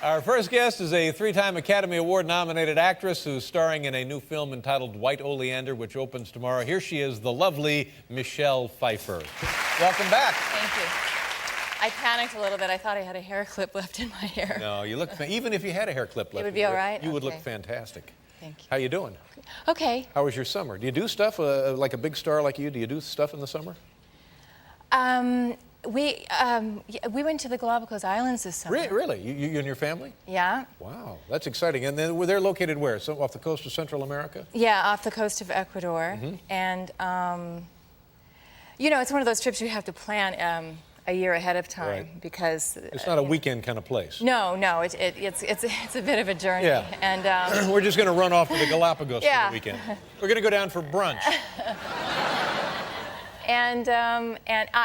Our first guest is a three-time Academy Award-nominated actress who's starring in a new film entitled White Oleander, which opens tomorrow. Here she is, the lovely Michelle Pfeiffer. Welcome back. Thank you. I panicked a little bit. I thought I had a hair clip left in my hair. No, you look, even if you had a hair clip left, it would be all right? You would look fantastic. Thank you. How you doing? Okay. How was your summer? Do you do stuff like a big star like you? Do you do stuff in the summer? We went to the Galapagos Islands this summer. Really? You and your family? Yeah. Wow, that's exciting. And then they're located where? So off the coast of Central America? Yeah, off the coast of Ecuador. Mm-hmm. And, you know, it's one of those trips you have to plan a year ahead of time, right, because it's not a weekend kind of place. No, it's a bit of a journey. Yeah. And we're just going to run off to the Galapagos yeah, for the weekend. We're going to go down for brunch. And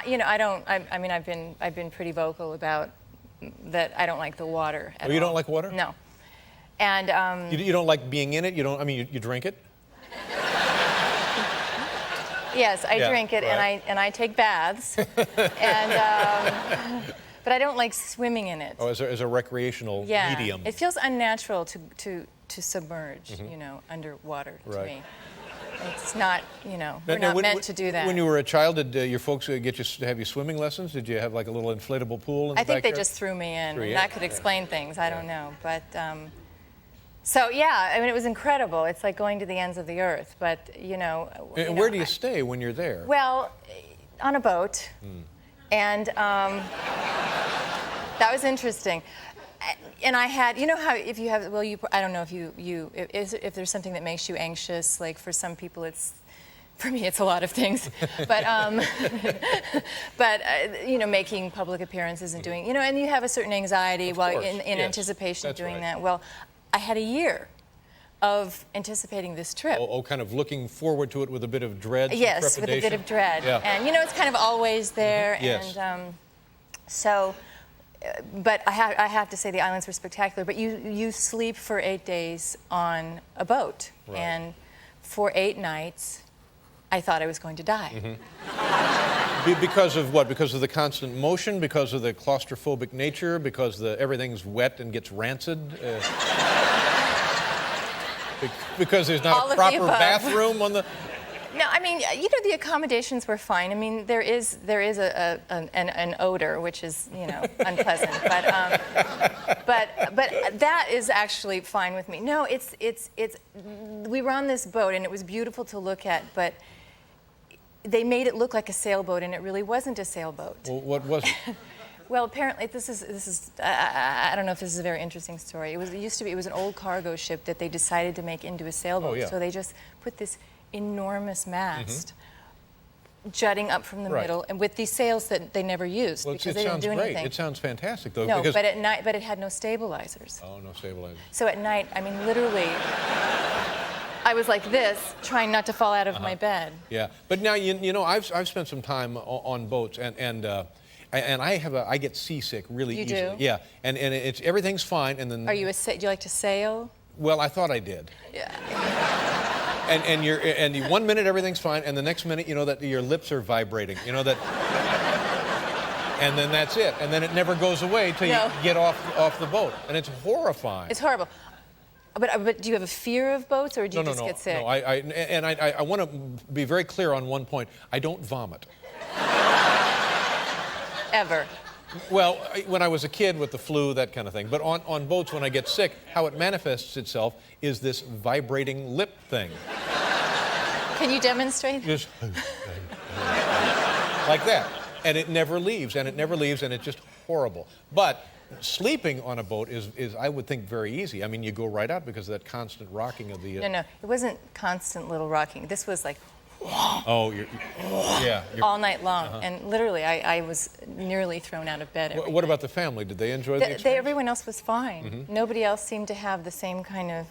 you know, I mean, I've been pretty vocal about that. I don't like the water at all. You don't like water? No. And you don't like being in it? You don't? I mean, you drink it? Yes, I drink it, right, and I take baths, and but I don't like swimming in it. Oh, as a recreational medium. It feels unnatural to submerge, you know, underwater to me. It's not, you know, we're not meant to do that. When you were a child, did your folks have you swimming lessons? Did you have like a little inflatable pool in the I think backyard? they just threw me in. And that could explain things. I don't know, but. So yeah, I mean, it was incredible. It's like going to the ends of the earth, but you know. And where do you stay when you're there? Well, on a boat, and that was interesting. And I had, you know how if you have, well, I don't know if there's something that makes you anxious. Like for some people, for me, it's a lot of things. But you know, making public appearances and doing, you know, and you have a certain anxiety while in anticipation of doing that. Well, I had a year of anticipating this trip. Kind of looking forward to it with a bit of dread. Yes, with a bit of dread. Yeah. And you know, it's kind of always there. Yes. And so. But I have to say the islands were spectacular. But you sleep for 8 days on a boat, right, and for 8 nights, I thought I was going to die. Because of what? Because of the constant motion? Because of the claustrophobic nature? Because everything's wet and gets rancid? Because there's not a proper bathroom on the. No, I mean, you know, the accommodations were fine. I mean, there is an odor, which is, you know, unpleasant. But that is actually fine with me. No, we were on this boat, and it was beautiful to look at, but they made it look like a sailboat, and it really wasn't a sailboat. Well, what was it? Well, apparently, this is I don't know if this is a very interesting story. It used to be an old cargo ship that they decided to make into a sailboat. Oh, yeah. So they just put this enormous mast jutting up from the middle, and with these sails that they never used, well, because they didn't do anything. It sounds fantastic, though. No, but at night, but it had no stabilizers. Oh, no stabilizers. So at night, I mean, literally, I was like this, trying not to fall out of my bed. Yeah, but now you know I've spent some time on boats, and I get seasick really easily. You do? Yeah, and everything's fine, and then. Do you like to sail? Well, I thought I did. Yeah. And 1 minute everything's fine, and the next minute you know that your lips are vibrating. You know that. And then that's it, and then it never goes away till you get off the boat, and it's horrifying. It's horrible. But do you have a fear of boats, or do you just get sick? No, I want to be very clear on one point. I don't vomit. Ever. Well, when I was a kid with the flu, that kind of thing. But on boats, when I get sick, how it manifests itself is this vibrating lip thing. Can you demonstrate? Just like that. And it never leaves, and it's just horrible. But sleeping on a boat is, I would think, very easy. I mean, you go right out because of that constant rocking of the... No, it wasn't constant little rocking. This was like... Oh, all night long, and literally, I was nearly thrown out of bed. What about the family? Did they enjoy the experience? Everyone else was fine. Nobody else seemed to have the same kind of,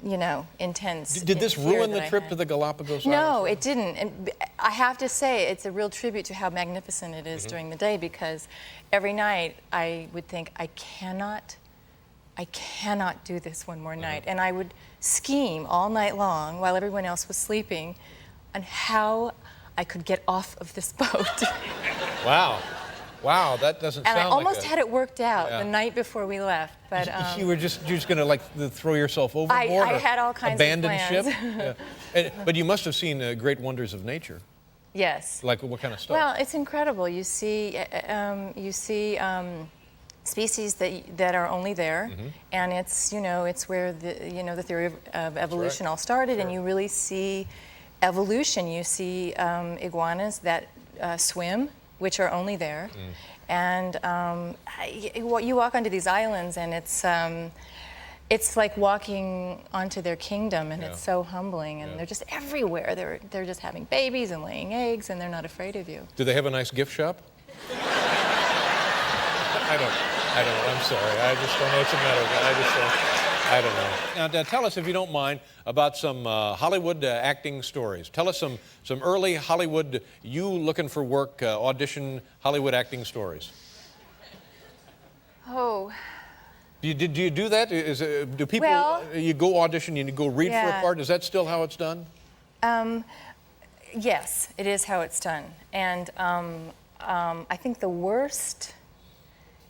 you know, intense. Did this ruin the trip to the Galapagos Islands? No, it didn't. And I have to say, it's a real tribute to how magnificent it is during the day, because every night I would think, I cannot do this one more night. And I would scheme all night long while everyone else was sleeping on how I could get off of this boat. Wow. Wow, that doesn't And sound I almost like had it worked out Yeah. the night before we left, but you were just going to like throw yourself overboard? I or had all kinds of abandon plans. ship? But you must have seen great wonders of nature. Yes. Like what kind of stuff? Well, it's incredible. You see species that are only there, and it's it's where the theory of evolution all started, and you really see evolution. You see iguanas that swim, which are only there, and you walk onto these islands, and it's like walking onto their kingdom, and it's so humbling, and they're just everywhere. They're just having babies and laying eggs, and they're not afraid of you. Do they have a nice gift shop? I don't know. I'm sorry. I just don't know what's the matter with that. I don't know. Now, tell us, if you don't mind, about some Hollywood acting stories. Tell us some early Hollywood, you looking for work, audition Hollywood acting stories. Oh. Do you do that? Do people, you go audition, you go read for a part? Is that still how it's done? Yes, it is how it's done. And I think the worst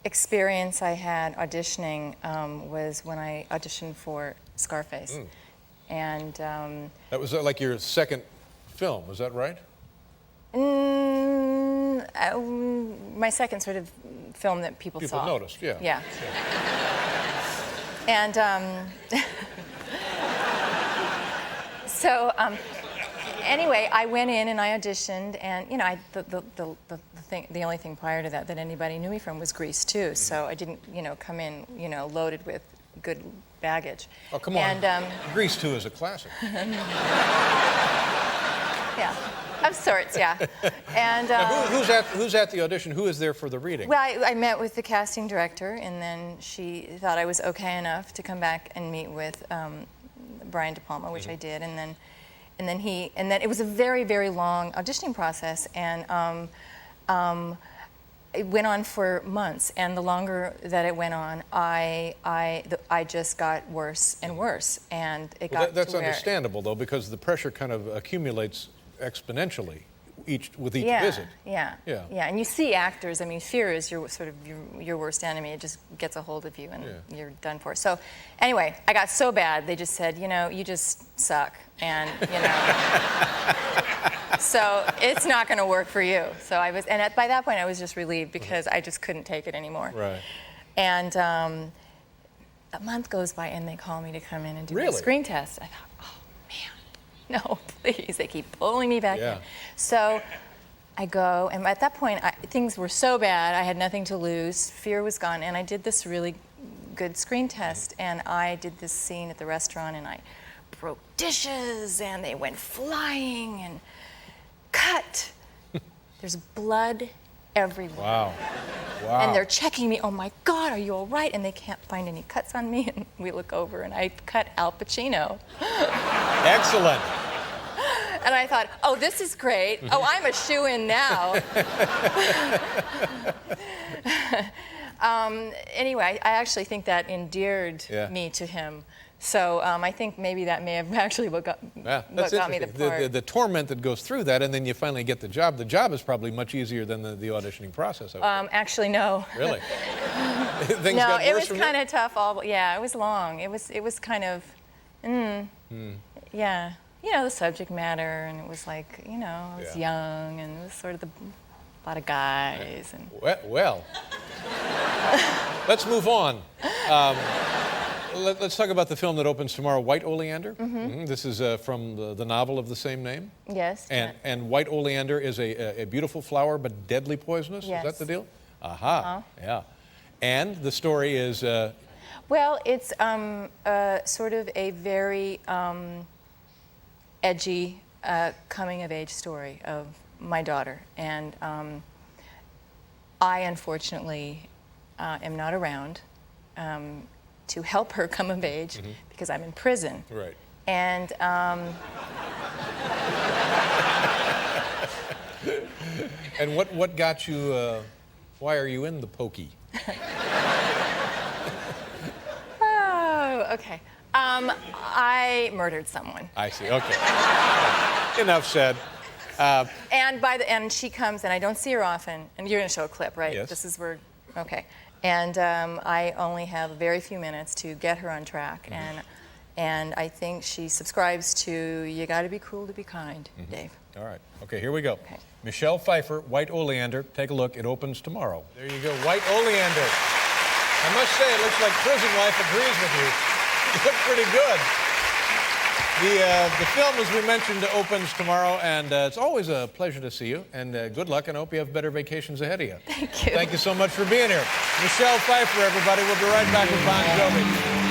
experience I had auditioning was when I auditioned for Scarface. And that was like your second film, was that right? My second sort of film that people saw. People noticed, yeah. Yeah. And so anyway, I went in and I auditioned, and the only thing prior to that anybody knew me from was Grease too. So I didn't come in loaded with good baggage. Oh, come on. And, Grease 2 is a classic. Yeah, of sorts, yeah. And now, who's at the audition? Who is there for the reading? Well, I met with the casting director, and then she thought I was okay enough to come back and meet with Brian De Palma, which I did, and then it was a very, very long auditioning process, and it went on for months, and the longer that it went on, I just got worse and worse, and that's understandable though, because the pressure kind of accumulates exponentially with each visit. Yeah, and you see actors. I mean, fear is your sort of your worst enemy. It just gets a hold of you, and you're done for. So, anyway, I got so bad. They just said, you just suck, and so it's not going to work for you. So by that point, I was just relieved because I just couldn't take it anymore. Right. And a month goes by, and they call me to come in and do a screen test. I thought, oh man, no, please. They keep pulling me back in. So I go, and at that point, things were so bad, I had nothing to lose. Fear was gone, and I did this really good screen test, and I did this scene at the restaurant, and I broke dishes, and they went flying, and cut. There's blood everywhere. Wow. And they're checking me, oh my God, are you all right? And they can't find any cuts on me, and we look over, and I cut Al Pacino. Excellent. And I thought, oh, this is great. Oh, I'm a shoo-in now. Anyway, I actually think that endeared me to him. So I think maybe that may have actually what got me the part. The torment that goes through that, and then you finally get the job. The job is probably much easier than the auditioning process. Actually, no. Really? No, it was kind of tough. It was long. It was kind of, yeah. The subject matter, and it was like, I was young, and it was sort of a lot of guys. And well. Let's move on. Let's talk about the film that opens tomorrow, White Oleander. This is from the novel of the same name. Yes. And white oleander is a beautiful flower, but deadly poisonous. Yes. Is that the deal? Aha. Yeah. And the story is. Well, it's sort of a very edgy coming-of-age story of my daughter, and I unfortunately am not around to help her come of age because I'm in prison. Right. And and what got you? Why are you in the pokey? Oh, okay. I murdered someone. I see. Okay. Enough said. And she comes, and I don't see her often. And you're going to show a clip, right? Yes. This is where, okay. And I only have very few minutes to get her on track. And I think she subscribes to "You got to be cruel to be kind," Dave. All right. Okay, here we go. Okay. Michelle Pfeiffer, White Oleander. Take a look. It opens tomorrow. There you go. White Oleander. I must say, it looks like Prison Life agrees with you. You look pretty good. The film, as we mentioned, opens tomorrow, and it's always a pleasure to see you. And good luck, and I hope you have better vacations ahead of you. Thank you. Thank you so much for being here. Michelle Pfeiffer, everybody. We'll be right back with Bon Jovi.